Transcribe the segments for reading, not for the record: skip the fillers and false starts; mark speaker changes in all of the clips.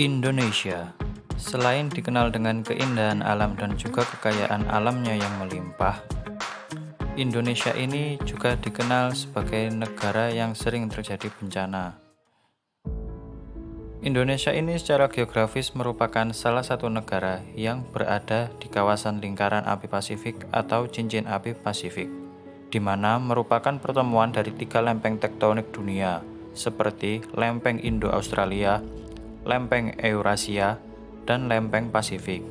Speaker 1: Indonesia, selain dikenal dengan keindahan alam dan juga kekayaan alamnya yang melimpah, Indonesia ini juga dikenal sebagai negara yang sering terjadi bencana. Indonesia ini secara geografis merupakan salah satu negara yang berada di kawasan lingkaran api Pasifik atau cincin api Pasifik, di mana merupakan pertemuan dari 3 lempeng tektonik dunia, seperti lempeng Indo-Australia, lempeng Eurasia, dan lempeng Pasifik.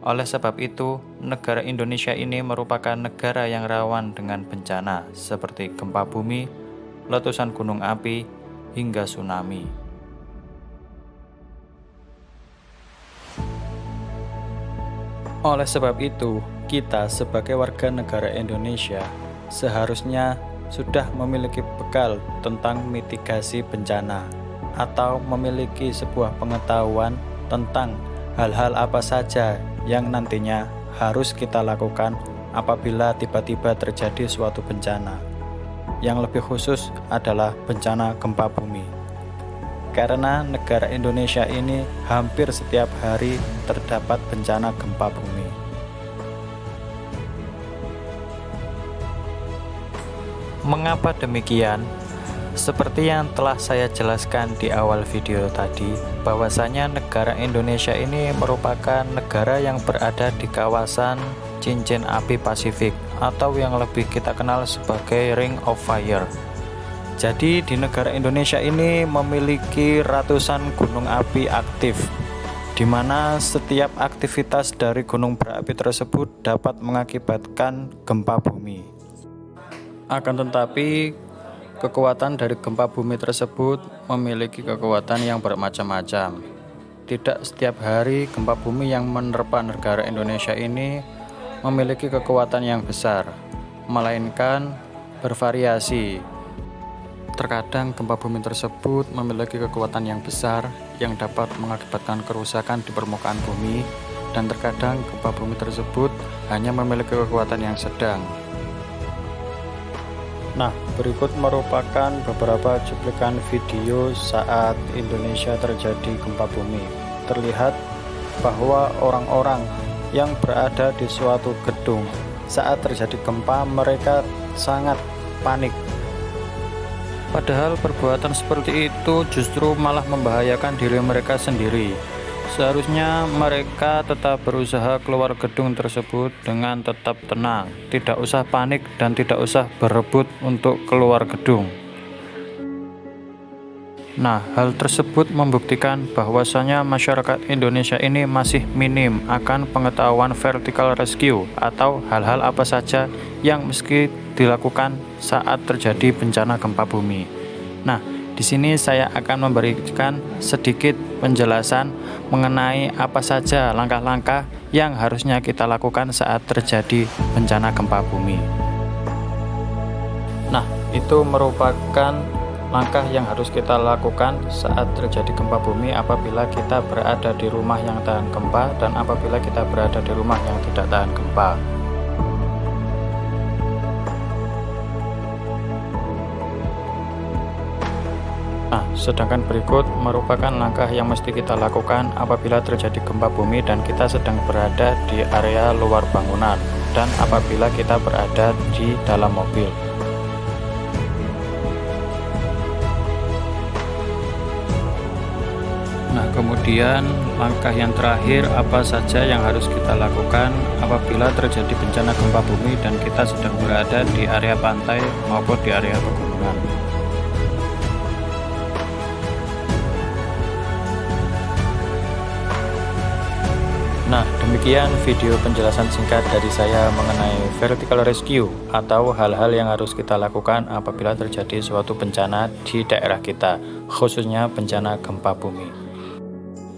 Speaker 1: Oleh sebab itu, negara Indonesia ini merupakan negara yang rawan dengan bencana seperti gempa bumi, letusan gunung api, hingga tsunami. Oleh sebab itu, kita sebagai warga negara Indonesia seharusnya sudah memiliki bekal tentang mitigasi bencana atau memiliki sebuah pengetahuan tentang hal-hal apa saja yang nantinya harus kita lakukan apabila tiba-tiba terjadi suatu bencana. Yang lebih khusus adalah bencana gempa bumi. Karena negara Indonesia ini hampir setiap hari terdapat bencana gempa bumi. Mengapa demikian? Seperti yang telah saya jelaskan di awal video tadi, bahwasanya negara Indonesia ini merupakan negara yang berada di kawasan cincin api Pasifik atau yang lebih kita kenal sebagai Ring of Fire. Jadi di negara Indonesia ini memiliki ratusan gunung api aktif, di mana setiap aktivitas dari gunung berapi tersebut dapat mengakibatkan gempa bumi. Akan tetapi, kekuatan dari gempa bumi tersebut memiliki kekuatan yang bermacam-macam. Tidak setiap hari gempa bumi yang menerpa negara Indonesia ini memiliki kekuatan yang besar, melainkan bervariasi. Terkadang gempa bumi tersebut memiliki kekuatan yang besar yang dapat mengakibatkan kerusakan di permukaan bumi, dan terkadang gempa bumi tersebut hanya memiliki kekuatan yang sedang. Nah, berikut merupakan beberapa cuplikan video saat Indonesia terjadi gempa bumi. Terlihat bahwa orang-orang yang berada di suatu gedung saat terjadi gempa, mereka sangat panik. Padahal perbuatan seperti itu justru malah membahayakan diri mereka sendiri. Seharusnya mereka tetap berusaha keluar gedung tersebut dengan tetap tenang, tidak usah panik dan tidak usah berebut untuk keluar gedung. Nah, hal tersebut membuktikan bahwasanya masyarakat Indonesia ini masih minim akan pengetahuan vertical rescue atau hal-hal apa saja yang mesti dilakukan saat terjadi bencana gempa bumi. Nah, di sini saya akan memberikan sedikit penjelasan mengenai apa saja langkah-langkah yang harusnya kita lakukan saat terjadi bencana gempa bumi. Nah, itu merupakan langkah yang harus kita lakukan saat terjadi gempa bumi apabila kita berada di rumah yang tahan gempa dan apabila kita berada di rumah yang tidak tahan gempa. Nah, sedangkan berikut merupakan langkah yang mesti kita lakukan apabila terjadi gempa bumi dan kita sedang berada di area luar bangunan dan apabila kita berada di dalam mobil. Nah, kemudian langkah yang terakhir apa saja yang harus kita lakukan apabila terjadi bencana gempa bumi dan kita sedang berada di area pantai maupun di area pegunungan. Nah, demikian video penjelasan singkat dari saya mengenai vertical rescue atau hal-hal yang harus kita lakukan apabila terjadi suatu bencana di daerah kita, khususnya bencana gempa bumi.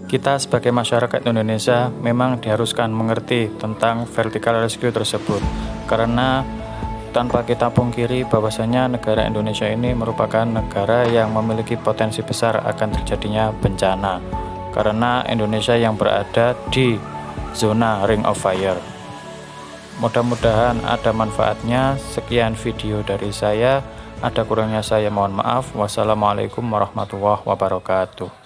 Speaker 1: Kita sebagai masyarakat Indonesia memang diharuskan mengerti tentang vertical rescue tersebut, karena tanpa kita pungkiri bahwasanya negara Indonesia ini merupakan negara yang memiliki potensi besar akan terjadinya bencana, karena Indonesia yang berada di zona Ring of Fire. Mudah-mudahan ada manfaatnya. Sekian video dari saya. Ada kurangnya saya mohon maaf. Wassalamualaikum warahmatullahi wabarakatuh.